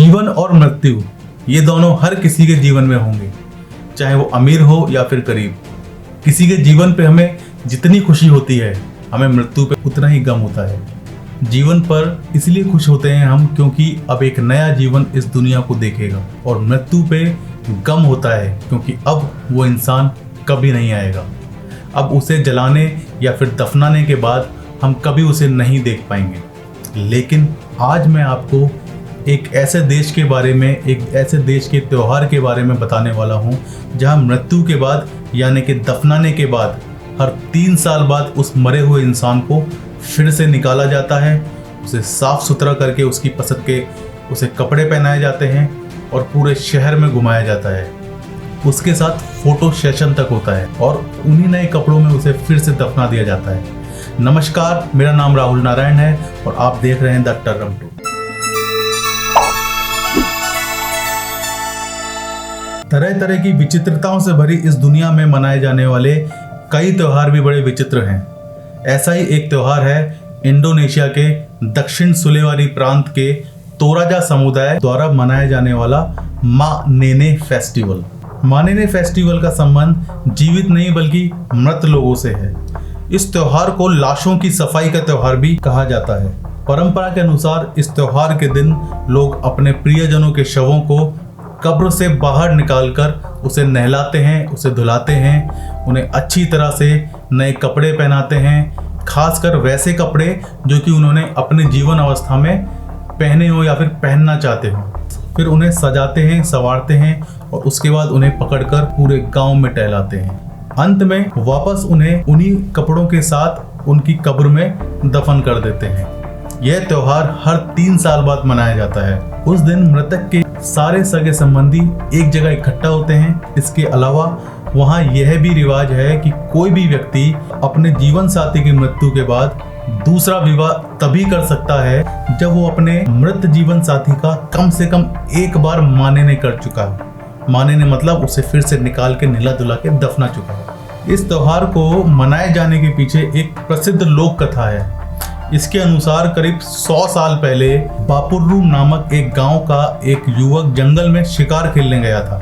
जीवन और मृत्यु ये दोनों हर किसी के जीवन में होंगे, चाहे वो अमीर हो या फिर गरीब। किसी के जीवन पे हमें जितनी खुशी होती है, हमें मृत्यु पे उतना ही गम होता है। जीवन पर इसलिए खुश होते हैं हम क्योंकि अब एक नया जीवन इस दुनिया को देखेगा, और मृत्यु पे गम होता है क्योंकि अब वो इंसान कभी नहीं आएगा। अब उसे जलाने या फिर दफनाने के बाद हम कभी उसे नहीं देख पाएंगे। लेकिन आज मैं आपको एक ऐसे देश के बारे में, एक ऐसे देश के त्यौहार के बारे में बताने वाला हूँ जहाँ मृत्यु के बाद यानी कि दफनाने के बाद हर 3 साल बाद उस मरे हुए इंसान को फिर से निकाला जाता है, उसे साफ सुथरा करके उसकी पसंद के उसे कपड़े पहनाए जाते हैं और पूरे शहर में घुमाया जाता है। उसके साथ फोटो सेशन तक होता है और उन्हीं नए कपड़ों में उसे फिर से दफना दिया जाता है। नमस्कार, मेरा नाम राहुल नारायण है और आप देख रहे हैं द टर्रम टू। तरह तरह की विचित्रताओं से भरी इस दुनिया में मनाए जाने वाले कई त्यौहार भी बड़े विचित्र हैं। ऐसा ही एक त्यौहार है इंडोनेशिया के दक्षिण सुलेवारी प्रांत के तोराजा समुदाय द्वारा मनाया जाने वाला मा नेने फेस्टिवल। मा नेने फेस्टिवल का संबंध जीवित नहीं बल्कि मृत लोगों से है। इस त्योहार को लाशों की सफाई का त्योहार भी कहा जाता है। परंपरा के अनुसार इस त्योहार के दिन लोग अपने प्रियजनों के शवों को कब्र से बाहर निकालकर उसे नहलाते हैं, उसे धुलाते हैं, उन्हें अच्छी तरह से नए कपड़े पहनाते हैं, खासकर वैसे कपड़े जो कि उन्होंने अपने जीवन अवस्था में पहने हो या फिर पहनना चाहते हो। फिर उन्हें सजाते हैं, संवारते हैं और उसके बाद उन्हें पकड़कर पूरे गांव में टहलाते हैं। अंत में वापस उन्हें उन्हीं कपड़ों के साथ उनकी कब्र में दफन कर देते हैं। यह त्योहार हर 3 साल बाद मनाया जाता है। उस दिन मृतक के सारे सगे संबंधी एक जगह इकट्ठा होते हैं। इसके अलावा वहाँ यह भी रिवाज है कि कोई भी व्यक्ति अपने जीवन साथी की मृत्यु के बाद दूसरा विवाह तभी कर सकता है जब वो अपने मृत जीवन साथी का कम से कम एक बार मानेने कर चुका है। मानेने मतलब उसे फिर से निकाल के नीला धुला के दफना चुका है। इस त्योहार को मनाए जाने के पीछे एक प्रसिद्ध लोक कथा है। इसके अनुसार करीब 100 साल पहले बापुर्रू नामक एक गांव का एक युवक जंगल में शिकार खेलने गया था।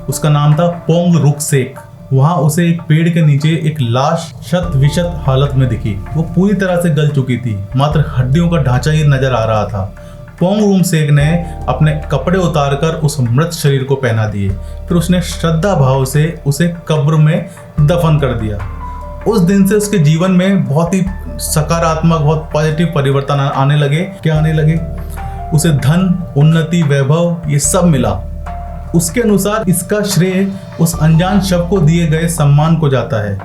उसका नाम था पोंग रुकसेक। वहां उसे एक पेड़ के नीचे एक लाश शत विशत हालत में दिखी। वो पूरी तरह से गल चुकी थी, मात्र हड्डियों का ढांचा ही नजर आ रहा था। पोंग रुकसेक ने अपने कपड़े उतारकर उस मृत शरीर को पहना दिए। फिर उसने श्रद्धा भाव से उसे कब्र में दफन कर दिया। उस दिन से उसके जीवन में बहुत ही सकारात्मक, बहुत पॉजिटिव परिवर्तन आने लगे। क्या आने लगे? उसे धन, उन्नति, वैभव ये सब मिला। उसके अनुसार इसका श्रेय उस अनजान शव को दिए गए सम्मान को जाता है।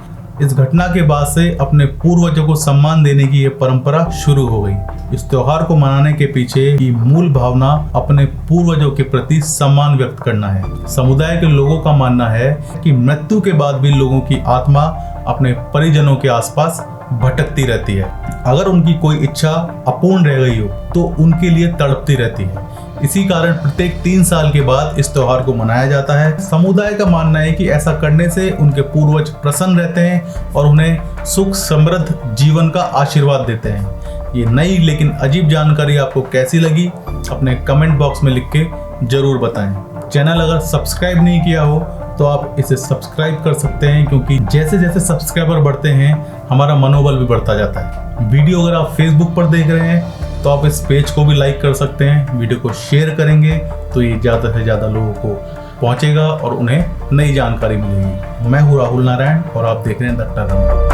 इस घटना के बाद से अपने पूर्वजों को सम्मान देने की यह परंपरा शुरू हो गई। इस त्योहार को मनाने के पीछे की मूल भावना अपने पूर्वजों के प्रति सम्मान व्यक्त करना है। समुदाय के लोगों का मानना है कि मृत्यु के बाद भी लोगों की आत्मा अपने परिजनों के आसपास भटकती रहती है। अगर उनकी कोई इच्छा अपूर्ण रह गई हो तो उनके लिए तड़पती रहती है। इसी कारण प्रत्येक 3 साल के बाद इस त्योहार को मनाया जाता है। समुदाय का मानना है कि ऐसा करने से उनके पूर्वज प्रसन्न रहते हैं और उन्हें सुख समृद्ध जीवन का आशीर्वाद देते हैं। ये नई लेकिन अजीब जानकारी आपको कैसी लगी अपने कमेंट बॉक्स में लिख के जरूर बताएं। चैनल अगर सब्सक्राइब नहीं किया हो तो आप इसे सब्सक्राइब कर सकते हैं, क्योंकि जैसे जैसे सब्सक्राइबर बढ़ते हैं हमारा मनोबल भी बढ़ता जाता है। वीडियो अगर आप फेसबुक पर देख रहे हैं तो आप इस पेज को भी लाइक कर सकते हैं। वीडियो को शेयर करेंगे तो ये ज़्यादा से ज़्यादा लोगों को पहुंचेगा और उन्हें नई जानकारी मिलेगी। मैं हूँ राहुल नारायण और आप देख रहे हैं द टर्रम टू।